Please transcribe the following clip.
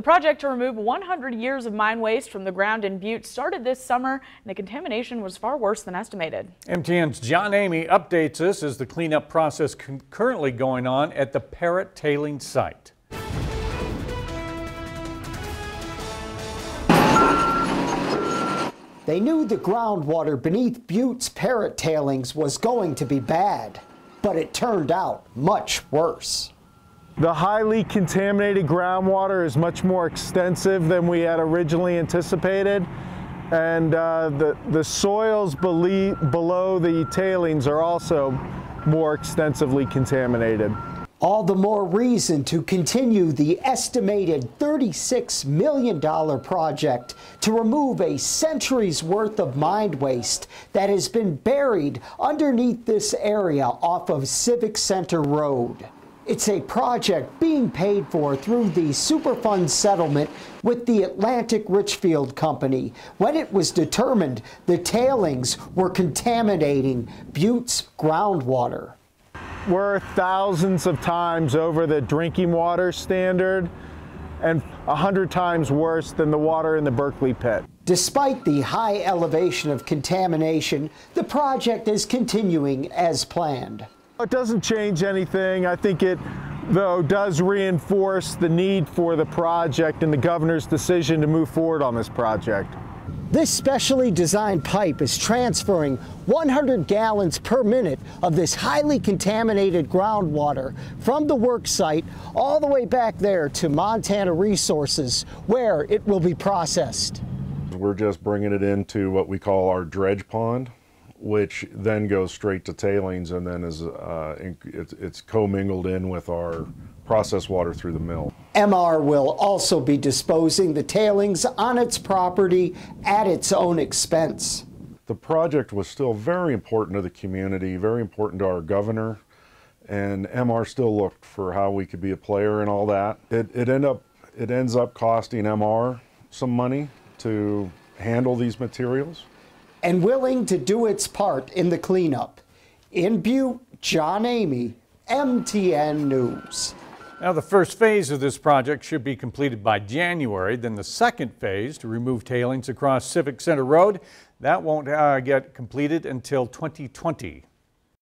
The project to remove 100 years of mine waste from the ground in Butte started this summer, and the contamination was far worse than estimated. MTN's John Amy updates us as the cleanup process currently going on at the Parrot tailings site. They knew the groundwater beneath Butte's Parrot tailings was going to be bad, but it turned out much worse. The highly contaminated groundwater is much more extensive than we had originally anticipated, and the soils below the tailings are also more extensively contaminated. All the more reason to continue the estimated $36 million project to remove a century's worth of mine waste that has been buried underneath this area off of Civic Center Road. It's a project being paid for through the Superfund settlement with the Atlantic Richfield Company when it was determined the tailings were contaminating Butte's groundwater. We're thousands of times over the drinking water standard and 100 times worse than the water in the Berkeley pit. Despite the high elevation of contamination, the project is continuing as planned. It doesn't change anything. I think it, though, does reinforce the need for the project and the governor's decision to move forward on this project. This specially designed pipe is transferring 100 gallons per minute of this highly contaminated groundwater from the work site all the way back there to Montana Resources, where it will be processed. We're just bringing it into what we call our dredge pond, which then goes straight to tailings and then is it's commingled in with our process water through the mill. MR will also be disposing the tailings on its property at its own expense. The project was still very important to the community, very important to our governor, and MR still looked for how we could be a player in all that. It ends up costing MR some money to handle these materials. And willing to do its part in the cleanup. In Butte, John Amy, MTN News. Now, the first phase of this project should be completed by January. Then the second phase to remove tailings across Civic Center Road, that won't get completed until 2020.